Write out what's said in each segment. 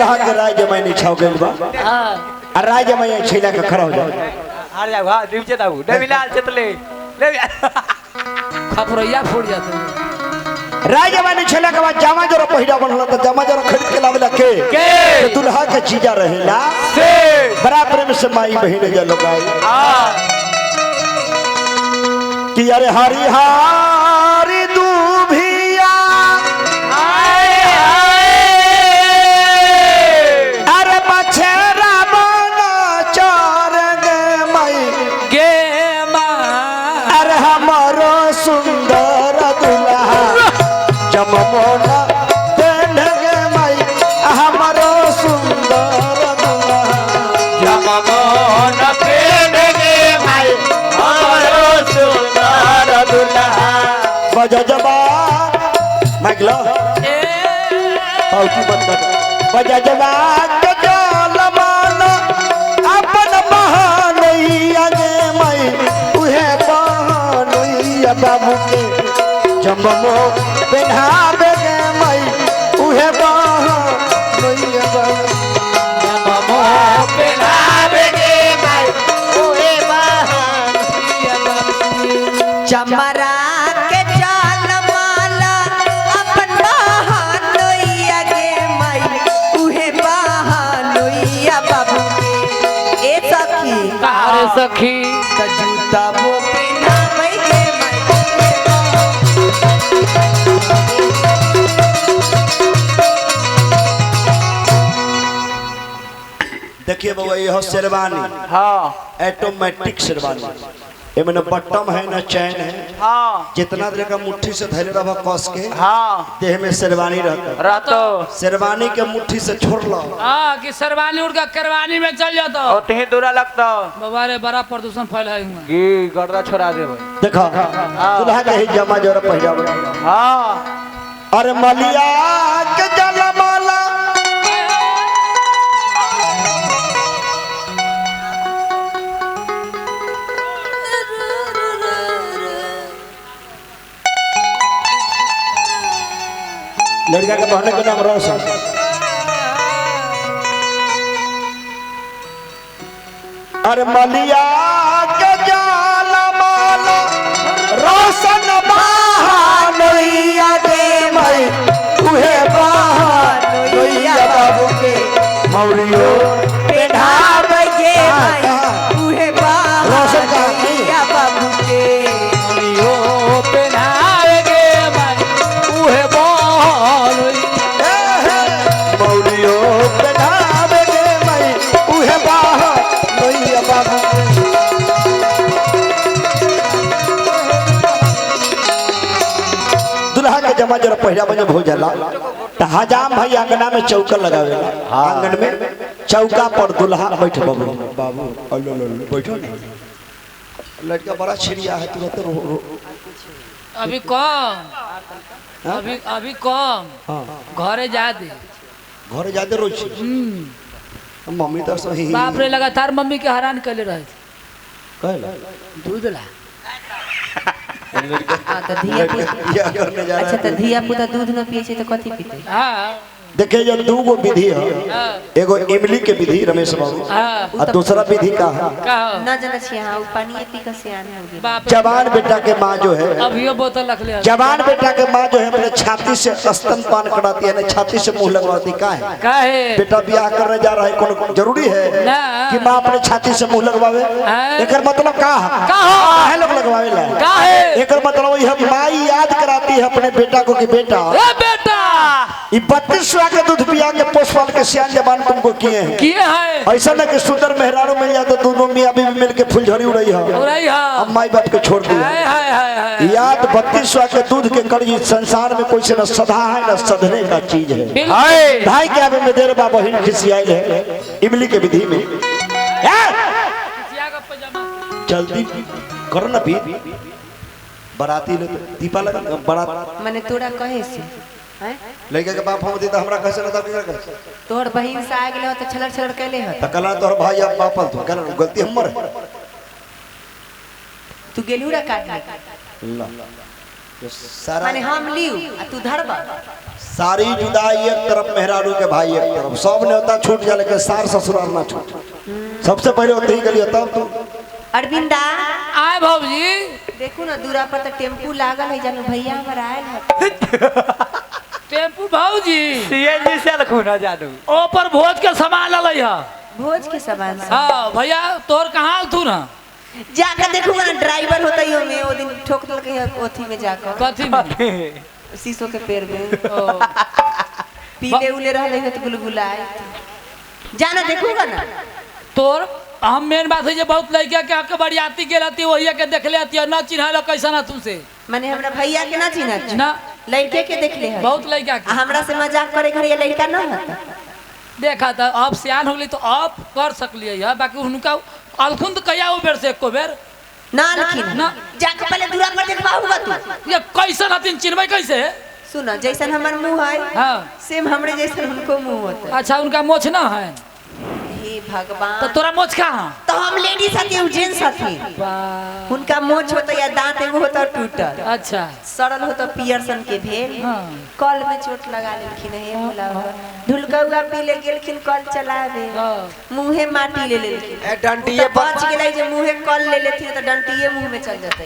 दुल्हा के राय जमाई नहीं छाव गइल बा और राय जमाई छेला के खड़ा हो जाओ हार जाओ हां दीपचे दाऊ देविलाल चतले ले खपरैया फूट जाते राय जमाई नहीं छेला के बाद जामा जरा पहिरा बनला त जामा जरा खरीद के लावेला के तो दुल्हा के चीजा रहेला से बड़ा प्रेम से माई बहिन जा लोगाई हां कि अरे हरि हारी दूभिया हाय हाय अरे बछरा बना चार गे माई गे मां अरे हमारो सुंदर दुल्हा जममोना पेन गे माई हमारो सुंदर दुल्हा जममोन पेन गे भाई हमारो सुंदर दुल्हा बजा जबा माइकलो पाउटी बंद कर बजा जबा के जल मानो अपन बहानैया गे माई उहे बहानैया बाबू के जममो पेन्हावे गे माई उहे बहानैया बाबू जममो पेनावे गे भाई ओए बहान चमरा के जाल माला अपन बहानोइया गे माई उहे बहानोइया बाबू के ए सखी अरे सखी त जूता वो पिनावे गे माई देखिए बाबा ये हो शेरवानी हां ऑटोमेटिक शेरवानी एमे न बटम है न चैन है हां जितना देर का मुट्ठी से धैले रहा कस के हां देह में शेरवानी रहता रातो शेरवानी के मुट्ठी से छोड़ लो हां कि सरवानी उड़ के करवानी में चल जाता और तही दूरा लगता बाबा रे बड़ा प्रदूषण फैला हुआ गी गर्दा छोड़ा दे भाई देखो दुल्हा के ही जमा जोर पहिरावे हां अरे मलिया के जलमाला लड़का के बहन के नाम रोशन अरे मलिया के जलमाला रोशन बहानैया गे माई उहे बहानैया बाबू के मौरियो पेनावे गे माई उहे रोशन का बहानोइया बाबू के यो पेनावे गे भाई उहे बोल मौरियो पेनावे गे माई उहे बहानैया बाबू के दुल्हा के जमा जरा पहिरा बजे हो जाला त हजाम भाई आंगना में चौका लगावे आंगन में चौका पर दुल्हा बैठ बाबू बाबू अल्लो लो बैठो ना लड़का बड़ा छिड़िया है तुरंत रो अभी कम अभी अभी कम हां घरे जा दे घर जाते रोज मम्मी तो सही बाप रे लगातार मम्मी के हैरान कैले रहे कहला दूध ला हां त धिया या करने जा अच्छा रहा त धिया पुता दूध न पिए छै त कथि पीते हां देखिए जब दो गो विधि है एगो इमली के विधि रमेश बाबू हां और दूसरा विधि का है का न जाने छी हां उ पानी पी के सियान हो गेल बाप रे जवान बेटा के माँ जो है अभियो बोतल रख ले जवान बेटा के माँ जो है अपने छाती से स्तनपान कराती है ना छाती से मुंह लगवाती का है काहे बेटा ब्याह करने जा रहा है कौन जरूरी है ना कि माँ अपने छाती से मुंह लगवावे हैं? एकर मतलब का है का हो? काहे लोग लगवावे ला काहे एकर मतलब यह माई याद कराती है अपने बेटा को कि बेटा ए बेटा ये 32 के दूध पिया के पोषपाल के सियान जवान तुमको किए हैं किए है ऐसा ना कि सुंदर मेहरारू मिल जाए तो दोनों मियाँ बीवी मिल के फुलझड़ी उड़ई है उड़ई हा अब माई बाप के छोड़ दिया हाय हाय हाय हाय याद 32 के दूध के कड़ी संसार में कोई से न सधा है न सधने का चीज है बिल्कुल। हाय ढाई के आवे में देर बा बहिन खिसियाई है इमली के विधि में किसिया का पजामा जल्दी करो ना भी बराती लोग दीपा लगा बारात माने तोरा कहे से हैं लड़का के बाप हम देता हमरा कैसे रहता बिना कैसे तोहर बहिन से आ गेल हो त छलड़ छलड़ कैले हो त कला तोहर भाई अब बापल तो कर गलती हमर है तू गेलू रा काट ले अल्लाह तो सारा माने हम लियो आ तू धरबा। सारी जुदाई एक तरफ, मेहरारू के भाई एक तरफ, सब न्योता छूट जा, लेकिन सार ससुराल ना छूट। सबसे पहले होते ही गलियो तब तू अरविंदा आए भौजी देखू ना दूरा पर तो टेम्पू लागल है, जानू भैया हमर आयल है। टेम्पू भौजी सीएनजी से रखू ना जानू। ऊपर भोज के सामान ललई है। भोज के सामान से हाँ भैया तोर कहाँ तू ना जाकर देखूंगा ना, ड्राइवर होता ही में वो दिन ठोक लगे है ओथी में जाकर कथी में शीशो के पेड़ में ओ, पीले उले रहले है तो गुलगुलाए जाना देखूंगा ना। तोर हम मेन बात है जे बहुत लड़का के आके बरियाती के रहती वही के देख लेती है ना चिन्हा कैसा ना तुमसे माने हमरा भैया के ना चिन्ह ना लड़के के देख ले है बहुत लड़का के हमरा से मजाक करे घर ये लड़का ना होता। देखा था अब सियान हो गई तो अब कर सकलिए है, बाकी उनका अलखुंद कया वो बेर से एको बेर ना लिखिन ना। जाकर पहले दूरा पर देखबाऊंगा तू। ये कैसे हथिन चिन्हबै कैसे सुना जैसन हमर मुंह है हाँ सेम हमरे जैसन उनको मुंह होता है। अच्छा उनका मोछ ना है हे भगवान तो तोरा मोछ कहाँ तो हम लेडीज हती उ जेंट्स हती उनका मोछ होता या दांत एगो होता टूटल अच्छा सड़ल होता पियरसन के भेल हाँ। कल में चोट लगा लेलखिन हे भोला ढुलकौआ पी ले गेलखिन कल चलावे हाँ। मुंहे माटी ले लेलखिन डंटिए बच गेलै जे मुंहे कल ले लेथिन तो डंटिए मुंह में चल जतै।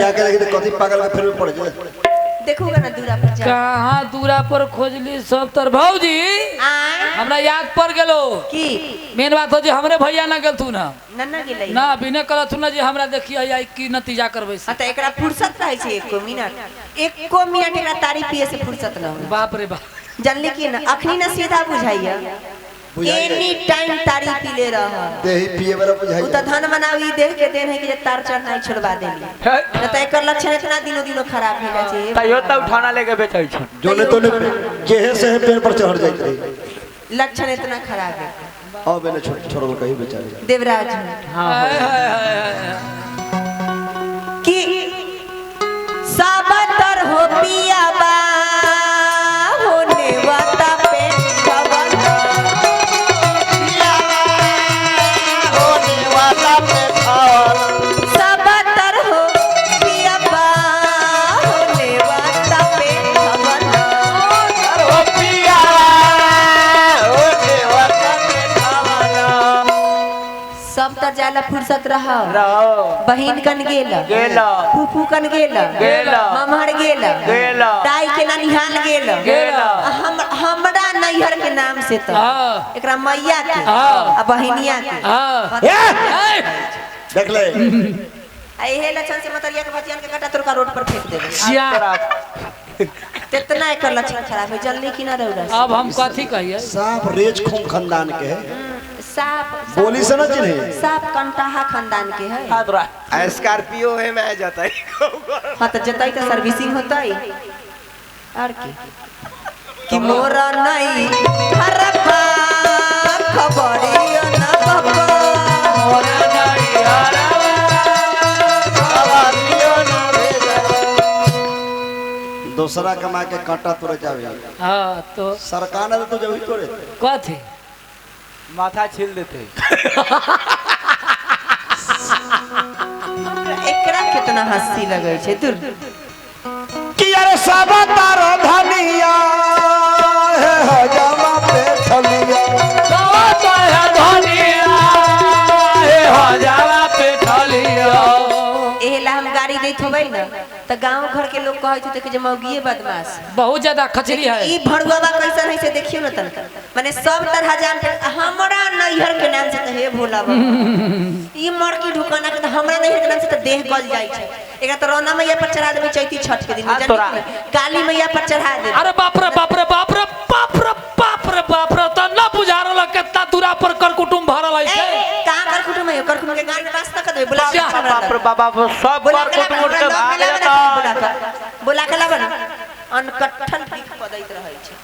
जाके देखी तो कथी पागल में फिर पड़ जाए। देखूगा ना दूरा पर जा कहाँ दूरा पर खोजली सब तर भौजी आय हमरा याद पड़ गेलो की मेन बात हो जे हमरे भैया ना गेलथु ना नन्ना गेलै ना बिने करथु ना जे हमरा देखिए आई की नतीजा करबै से त एकरा फुर्सत रहे छै एको मिनट एकरा तारी पिए से फुर्सत न होला। बाप रे बाप जानली की ना अखनी ना सीधा बुझाइया एनी टाइम तारी पी ले रह देही पिए वाला उ बुझाई त धन मनावी देख के देन है कि जे तार चढ़नाई छोड़वा देली न त एकर लक्षण इतना दिनो दिनो खराब भेला छै। तैयो त उठाना लेके बेचै छ। जोने तोने जेहे से पेड़ पर चढ़ जाइत रही। लक्षण इतना खराब है। अब मैंने छोड़ कहीं बेचारे देवराज हाय हाय हाय कि साबतर हो पिया बा होने वाता पे खबर होने वाला पे साबतर हो पिया बा होने वाता पे खबर हो पिया होने वाला पे खावाना। सब तर जाला फुर्सत रह रहो बहिन कन गेला गेला फूफू कन गेला गेला ममहर गेला गेला ताई के ननिहाल गेला गेला हमरा नैहर के नाम से तो हाँ। एकरा मैया के हाँ। आ बहिनिया के हाँ देख ले एहे लक्षण से मतरिया के भतियान के काटा तोरका रोड पर फेंक देबे जिया कितना एकर लक्षण खराब है जल्दी कि ना रौरा अब हम कथी कहिए सांप रेज खून खानदान के है। साफ बोली से ना चिन्हे साफ कंटाहा खानदान के है। हादरा स्कॉर्पियो है मैं जाता है हाँ तो जतई तो सर्विसिंग होता है और की कि मोरा नहीं हरपा खबरियो ना बाबा दूसरा कमा के कांटा तोड़े जावे हाँ तो सरकार ने तो जब तोड़े कथी माथा छील देते। एकरा कितना हंसी लगे छे तू कि यार सब तारो धनिया है हजामा पे थलिया एला हम गाड़ी देत होबै ना त गांव घर के लोग कहै छथि कि जे मौगिए बदमाश बहुत ज्यादा खचरी है ई भड़ुआवा कैसन है से देखियो ना तन माने सब तरह जान के हमरा नैहर के नाम से त हे भोला बाबा ई मड़की ढुकाना के त हमरा नैहर के नाम से त देह गल जाय छै एकरा त रोना मैया पर चढ़ा देबै चैती छठ के दिन में तोरा। जानी काली मैया पर चढ़ा दे अरे बाप रे बाप रे बाप रे बाप रे बाप रे बाप रे त ना बुझा रहल कितना दूरा पर कर कुटुंब भरल है से कहां कर कुटुम है कर कुटुम के गान में वास्ता कर देबै बुला बाप रे बाबा सब बोला पर कुटुंब के भाग जाता। बोला के लाबन अनकट्ठन पीक पदैत रहै छै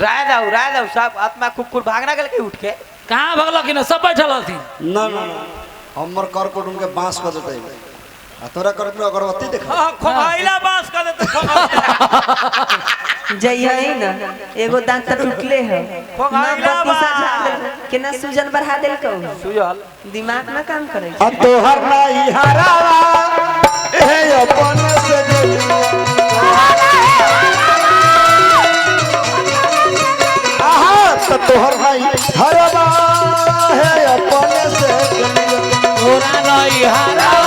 राय दाऊ सब आत्मा कुकुर भागना गेल के उठ के कहाँ भगल कि ना सब बैठल हथिन ना ना ना हमर कर कुटुम के बांस कर देते आ तोरा कर कुटुम अगरबत्ती देखा खोखैला बास कर देते खोखैला जइहै ना एगो दांत त टूटले है ना खोखैला बत्ती बास सजा देल के ना सूजन बढ़ा देल कहू सुजल दिमाग ना काम करे अब तो हर नहीं हरावा ए अपन से तोहर नहीं हरवा है अपने से गलिया तोरा नहीं हरवा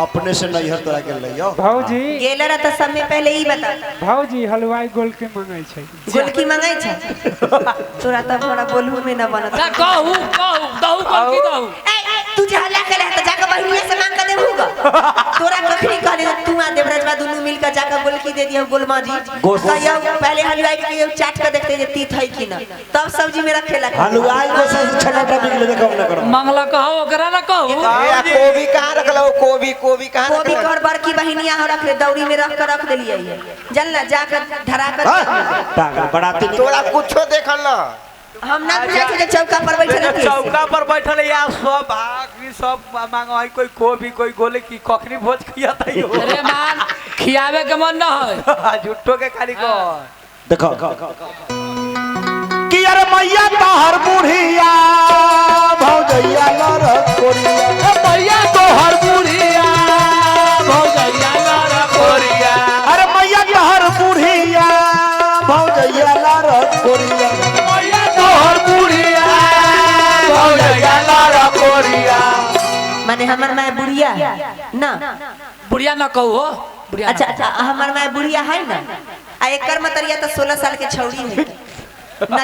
अपने से नहीं हर तरह के लियो भाऊजी गेलर त समय पहले ही बता भाऊजी हलवाई गोल के मंगाई छै गोलकी मंगाई छ तोरा त थोड़ा बोलहु में न बनत ना कहू दहू की दहू तू जे हल्ला करे त जाके बहिनिया से मांग के देबूगा तोरा कखनी कहले तू आ देवराजवा दुनु मिल के जाके गोलकी दे दियो गोलमा जी कहियो पहले हलवाई के कहियो चाट के देखते जे तीत है कि ना तब सब्जी में रखे लगा हलवाई को से छटाटा बिगले देखो न करो मंगला कहो ओकरा ना कहू कोबी कहाँ रखलो कोबी कहाँ कोबी कर बड़की बहिनिया हो रख ले दौरी में रख कर रख देलिए जल ना जाकर धरा कर पागल बनाते नहीं तोरा कुछो देखल ना हम ना बुझे थे जे चौका पर बैठल रहती चौका पर बैठल या सब भाग सब मांगो है कोई कोबी कोई गोले की कखनी भोज खिया तई हो अरे मान खियावे के मन न है झुट्ठो के खाली को देखो कि यार मैया तोहर बुढ़िया भौजैया लरत कोरिया भैया तोहर बुढ़िया भौजैया लड़ा कोरिया अरे मैया तोहर बुढ़िया भौजैया लरत कोरिया भैया तोहर बुढ़िया भौजैया लड़ा कोरिया माने हमर माय बुढ़िया ना बुढ़िया न कहू हो बुढ़िया अच्छा अच्छा हमर माय बुढ़िया है ना आ एकर मतरिया तो 16 साल के छौड़ी है ना